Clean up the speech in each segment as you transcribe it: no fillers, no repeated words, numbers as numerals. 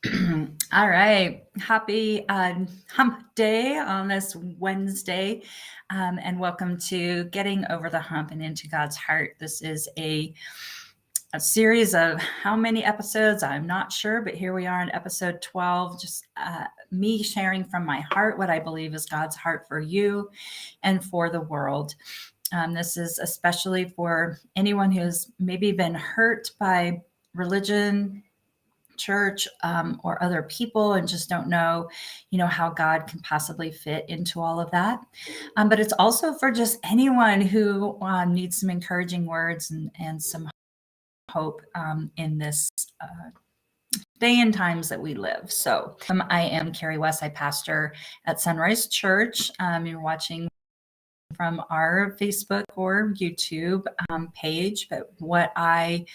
All right. Happy Hump Day on this Wednesday. And welcome to Getting Over the Hump and Into God's Heart. This is a series of how many episodes? I'm not sure, but here we are in episode 12. Just me sharing from my heart what I believe is God's heart for you and for the world. This is especially for anyone who's maybe been hurt by religion, church, or other people, and just don't know, how God can possibly fit into all of that. But it's also for just anyone who needs some encouraging words and some hope in this day and times that we live. So I am Carrie West. I pastor at Sunrise Church. You're watching from our Facebook or YouTube page, but what I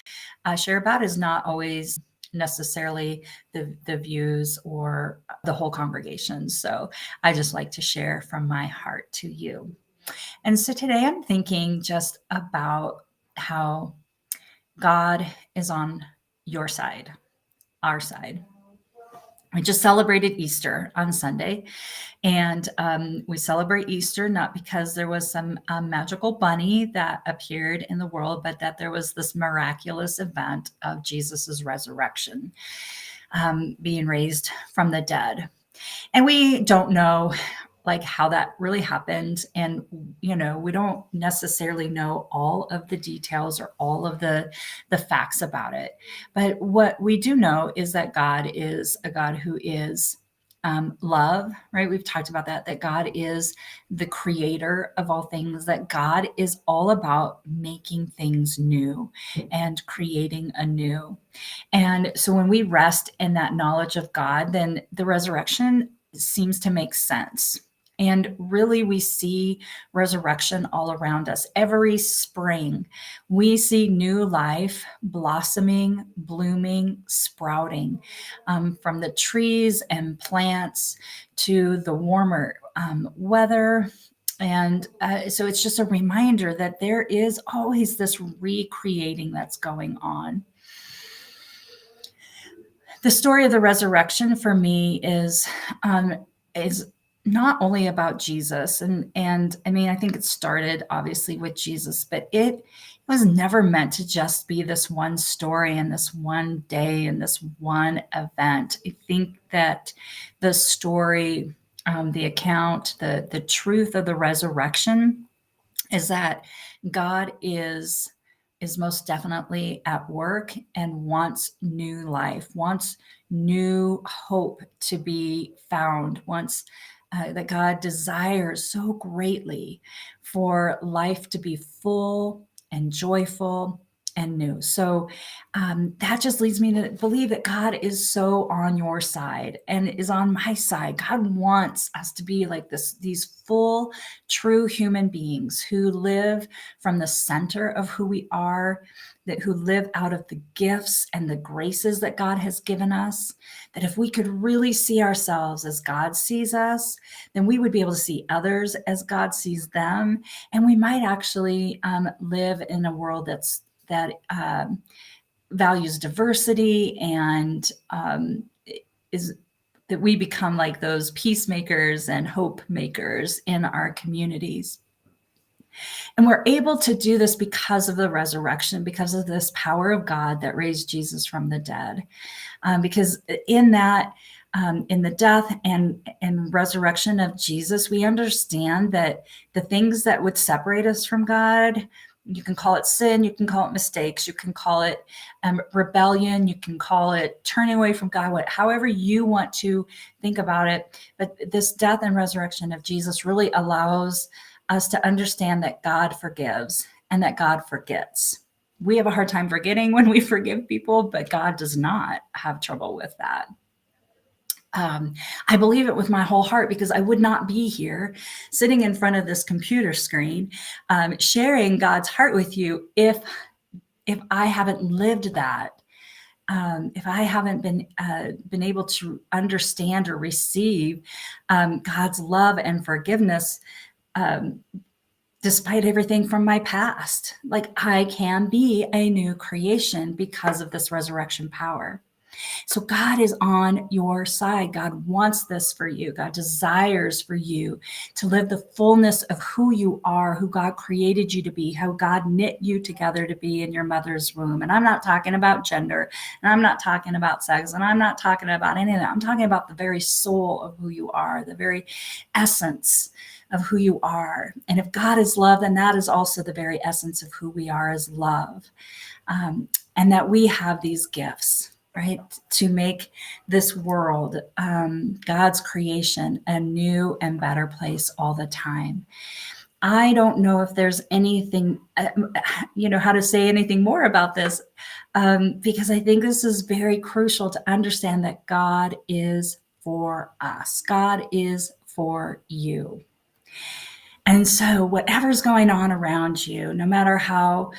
share about is not always necessarily the views or the whole congregation. So I just like to share from my heart to you. And so today I'm thinking just about how God is on your side, our side. We just celebrated Easter on Sunday, and we celebrate Easter not because there was some magical bunny that appeared in the world, but that there was this miraculous event of Jesus's resurrection, being raised from the dead. And we don't know how that really happened. And, we don't necessarily know all of the details or all of the facts about it. But what we do know is that God is a God who is love, right? We've talked about that God is the creator of all things, that God is all about making things new and creating anew. And so when we rest in that knowledge of God, then the resurrection seems to make sense. And really, we see resurrection all around us. Every spring, we see new life blossoming, blooming, sprouting, from the trees and plants to the warmer weather. And so it's just a reminder that there is always this recreating that's going on. The story of the resurrection for me is not only about Jesus, and I mean, I think it started obviously with Jesus, but it was never meant to just be this one story and this one day and this one event. I think that the story, the account, the truth of the resurrection is that God is most definitely at work and wants new life, wants new hope to be found, wants that God desires so greatly for life to be full and joyful and new. So that just leads me to believe that God is so on your side and is on my side. God wants us to be like these full, true human beings who live from the center of who we are, who live out of the gifts and the graces that God has given us. That if we could really see ourselves as God sees us, then we would be able to see others as God sees them. And we might actually live in a world that values diversity and is that we become like those peacemakers and hope makers in our communities. And we're able to do this because of the resurrection, because of this power of God that raised Jesus from the dead. Because in that, in the death and resurrection of Jesus, we understand that the things that would separate us from God, you can call it sin, you can call it mistakes, you can call it rebellion, you can call it turning away from God, however you want to think about it. But this death and resurrection of Jesus really allows us to understand that God forgives and that God forgets. We have a hard time forgetting when we forgive people, but God does not have trouble with that. I believe it with my whole heart, because I would not be here sitting in front of this computer screen, sharing God's heart with you if I haven't lived that. If I haven't been able to understand or receive God's love and forgiveness, despite everything from my past, like I can be a new creation because of this resurrection power. So God is on your side. God wants this for you. God desires for you to live the fullness of who you are, who God created you to be, how God knit you together to be in your mother's womb. And I'm not talking about gender, and I'm not talking about sex, and I'm not talking about any of that. I'm talking about the very soul of who you are, the very essence of who you are. And if God is love, then that is also the very essence of who we are as love. And that we have these gifts, right, to make this world, God's creation, a new and better place all the time. I don't know if there's anything, how to say anything more about this, because I think this is very crucial to understand that God is for us. God is for you. And so whatever's going on around you, no matter how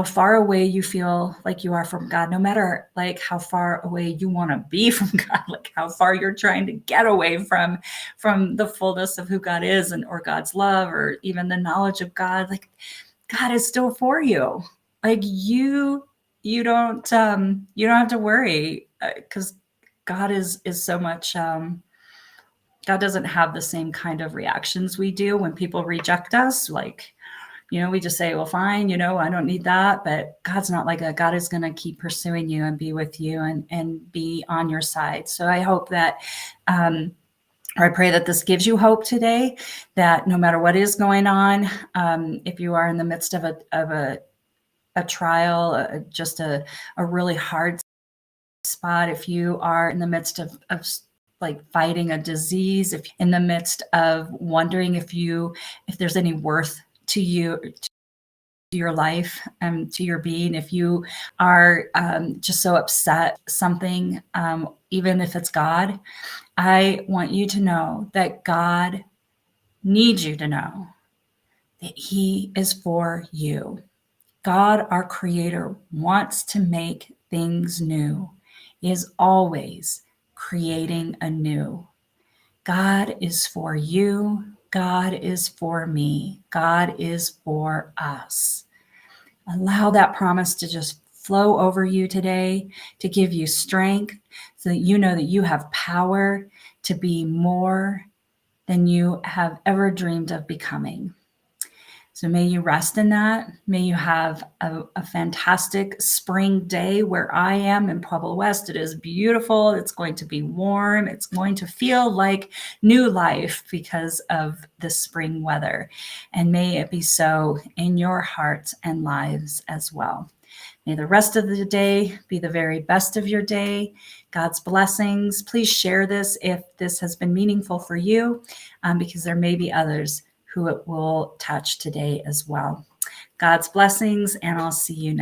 far away you feel like you are from God, no matter like how far away you want to be from God, like how far you're trying to get away from the fullness of who God is, and or God's love, or even the knowledge of God, like God is still for you. Like you don't have to worry, because God is so much God doesn't have the same kind of reactions we do when people reject us. Like, we just say, well, fine, I don't need that. But God's not like that. God is going to keep pursuing you and be with you and be on your side. So I hope that, or I pray that this gives you hope today, that no matter what is going on, if you are in the midst of a trial, just a really hard spot, if you are in the midst of like fighting a disease, if in the midst of wondering if there's any worth to you, to your life, to your being, if you are just so upset something, even if it's God, I want you to know that God needs you to know that He is for you. God, our Creator, wants to make things new. He is always creating anew. God is for you. God is for me. God is for us. Allow that promise to just flow over you today, to give you strength, so that you know that you have power to be more than you have ever dreamed of becoming. So may you rest in that. May you have a fantastic spring day. Where I am in Pueblo West, it is beautiful. It's going to be warm. It's going to feel like new life because of the spring weather. And may it be so in your hearts and lives as well. May the rest of the day be the very best of your day. God's blessings. Please share this if this has been meaningful for you, because there may be others who it will touch today as well. God's blessings, and I'll see you next.